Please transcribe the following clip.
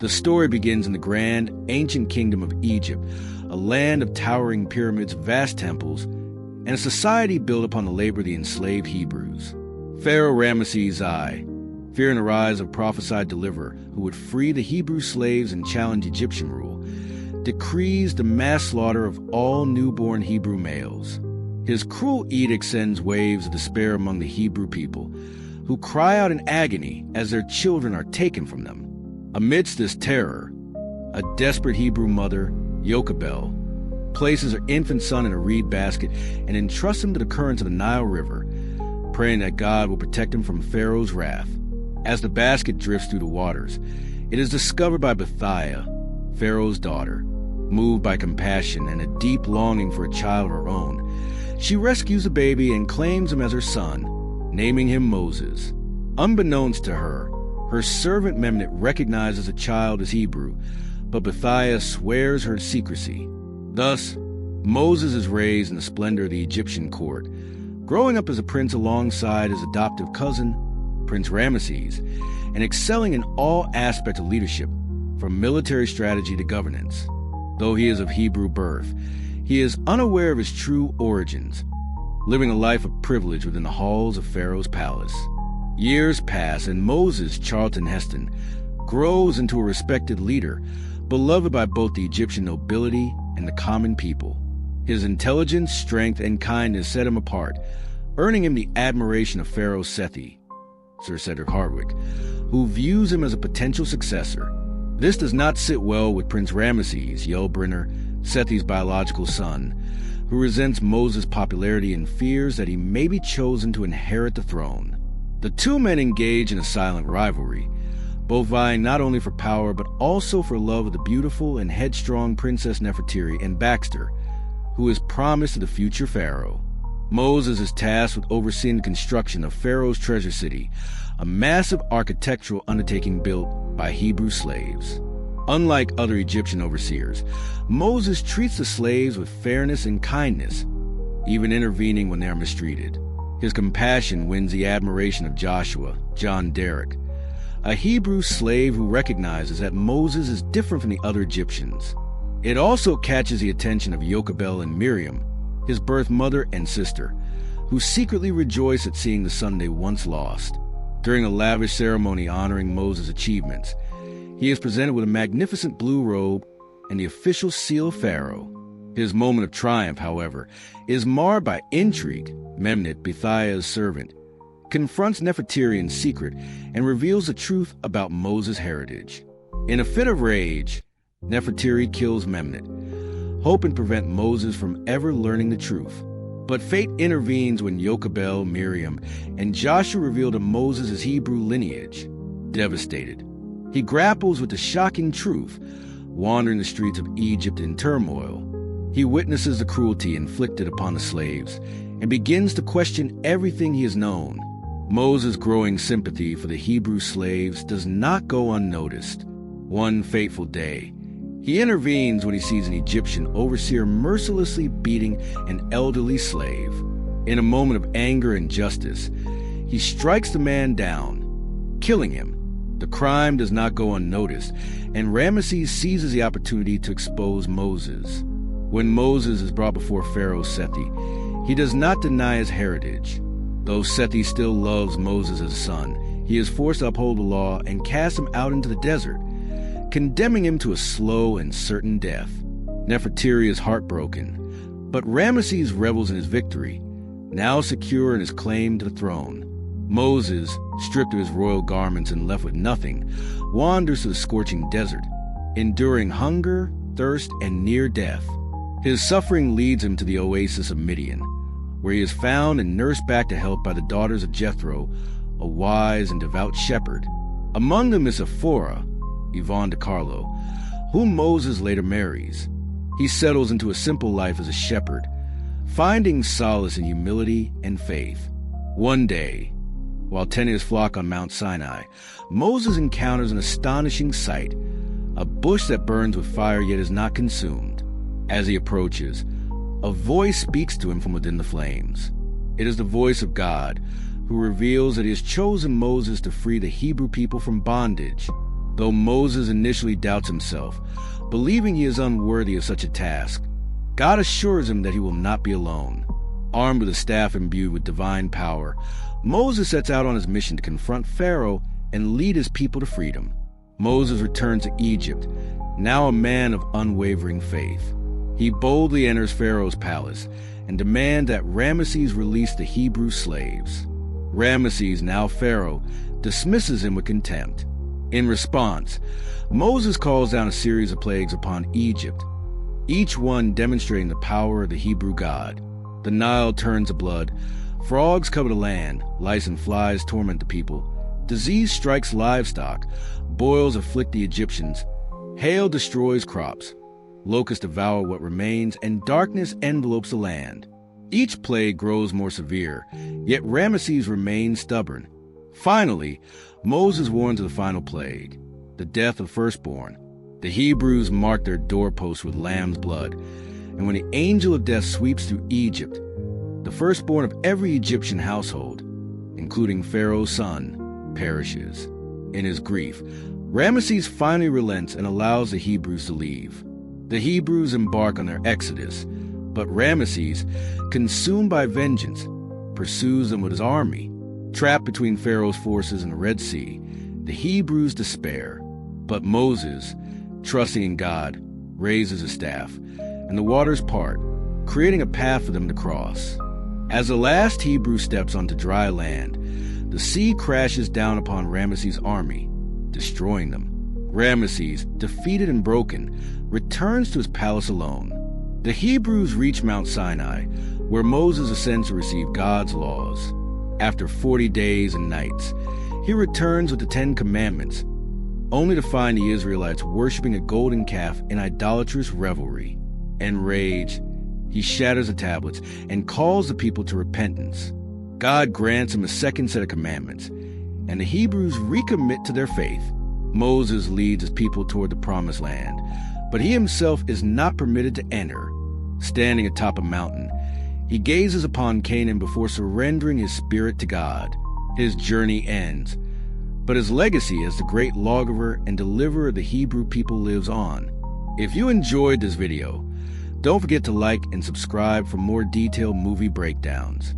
The story begins in the grand, ancient kingdom of Egypt, a land of towering pyramids, vast temples, and a society built upon the labor of the enslaved Hebrews. Pharaoh Ramesses I, fearing the rise of prophesied deliverer who would free the Hebrew slaves and challenge Egyptian rule, decrees the mass slaughter of all newborn Hebrew males. His cruel edict sends waves of despair among the Hebrew people, who cry out in agony as their children are taken from them. Amidst this terror, a desperate Hebrew mother, Jochebed, places her infant son in a reed basket and entrusts him to the currents of the Nile River, praying that God will protect him from Pharaoh's wrath. As the basket drifts through the waters, it is discovered by Bithiah, Pharaoh's daughter. Moved by compassion and a deep longing for a child of her own, she rescues the baby and claims him as her son, naming him Moses. Unbeknownst to her, her servant Memnet recognizes the child as Hebrew, but Bithiah swears her secrecy. Thus, Moses is raised in the splendor of the Egyptian court, growing up as a prince alongside his adoptive cousin, Prince Ramesses, and excelling in all aspects of leadership, from military strategy to governance. Though he is of Hebrew birth, he is unaware of his true origins, living a life of privilege within the halls of Pharaoh's palace. Years pass, and Moses Charlton Heston grows into a respected leader, beloved by both the Egyptian nobility and the common people. His intelligence, strength, and kindness set him apart, earning him the admiration of Pharaoh Sethi, Sir Cedric Hardwicke, who views him as a potential successor. This does not sit well with Prince Ramesses, Yelbrenner, Sethi's biological son, who resents Moses' popularity and fears that he may be chosen to inherit the throne. The two men engage in a silent rivalry, both vying not only for power but also for love of the beautiful and headstrong Princess Nefertiti and Baxter, who is promised to the future pharaoh. Moses is tasked with overseeing the construction of Pharaoh's treasure city, a massive architectural undertaking built by Hebrew slaves. Unlike other Egyptian overseers, Moses treats the slaves with fairness and kindness, even intervening when they are mistreated. His compassion wins the admiration of Joshua, John Derrick, a Hebrew slave who recognizes that Moses is different from the other Egyptians. It also catches the attention of Jochebed and Miriam, his birth mother and sister, who secretly rejoice at seeing the son they once lost. During a lavish ceremony honoring Moses' achievements, he is presented with a magnificent blue robe and the official seal of Pharaoh. His moment of triumph, however, is marred by intrigue. Memnet, Bithiah's servant, confronts Nefertiti in secret and reveals the truth about Moses' heritage. In a fit of rage, Nefertiti kills Memnet, hoping to prevent Moses from ever learning the truth. But fate intervenes when Jochebed, Miriam, and Joshua reveal to Moses his Hebrew lineage. Devastated, he grapples with the shocking truth, wandering the streets of Egypt in turmoil. He witnesses the cruelty inflicted upon the slaves and begins to question everything he has known. Moses' growing sympathy for the Hebrew slaves does not go unnoticed. One fateful day, he intervenes when he sees an Egyptian overseer mercilessly beating an elderly slave. In a moment of anger and justice, he strikes the man down, killing him. The crime does not go unnoticed, and Ramesses seizes the opportunity to expose Moses. When Moses is brought before Pharaoh Sethi, he does not deny his heritage. Though Sethi still loves Moses as a son, he is forced to uphold the law and cast him out into the desert, condemning him to a slow and certain death. Nefertiti is heartbroken, but Ramesses revels in his victory, now secure in his claim to the throne. Moses, stripped of his royal garments and left with nothing, wanders to the scorching desert, enduring hunger, thirst, and near death. His suffering leads him to the oasis of Midian, where he is found and nursed back to health by the daughters of Jethro, a wise and devout shepherd. Among them is Zipporah, Yvonne de Carlo, whom Moses later marries. He settles into a simple life as a shepherd, finding solace in humility and faith. One day, while tending his flock on Mount Sinai, Moses encounters an astonishing sight, a bush that burns with fire yet is not consumed. As he approaches, a voice speaks to him from within the flames. It is the voice of God, who reveals that he has chosen Moses to free the Hebrew people from bondage. Though Moses initially doubts himself, believing he is unworthy of such a task, God assures him that he will not be alone. Armed with a staff imbued with divine power, Moses sets out on his mission to confront Pharaoh and lead his people to freedom. Moses returns to Egypt, now a man of unwavering faith. He boldly enters Pharaoh's palace and demands that Ramesses release the Hebrew slaves. Ramesses, now Pharaoh, dismisses him with contempt. In response, Moses calls down a series of plagues upon Egypt, each one demonstrating the power of the Hebrew God. The Nile turns to blood, frogs cover the land, lice and flies torment the people, disease strikes livestock, boils afflict the Egyptians, hail destroys crops, locusts devour what remains, and darkness envelopes the land. Each plague grows more severe, yet Ramesses remains stubborn. Finally, Moses warns of the final plague, the death of firstborn. The Hebrews mark their doorposts with lamb's blood, and when the angel of death sweeps through Egypt, the firstborn of every Egyptian household, including Pharaoh's son, perishes. In his grief, Ramesses finally relents and allows the Hebrews to leave. The Hebrews embark on their exodus, but Ramesses, consumed by vengeance, pursues them with his army. Trapped between Pharaoh's forces and the Red Sea, the Hebrews despair. But Moses, trusting in God, raises his staff, and the waters part, creating a path for them to cross. As the last Hebrew steps onto dry land, the sea crashes down upon Ramesses' army, destroying them. Ramesses, defeated and broken, returns to his palace alone. The Hebrews reach Mount Sinai, where Moses ascends to receive God's laws. After 40 days and nights, he returns with the 10 Commandments, only to find the Israelites worshiping a golden calf in idolatrous revelry. Enraged, he shatters the tablets and calls the people to repentance. God grants him a second set of commandments, and the Hebrews recommit to their faith. Moses leads his people toward the promised land, but he himself is not permitted to enter. Standing atop a mountain, he gazes upon Canaan before surrendering his spirit to God. His journey ends, but his legacy as the great lawgiver and deliverer of the Hebrew people lives on. If you enjoyed this video, don't forget to like and subscribe for more detailed movie breakdowns.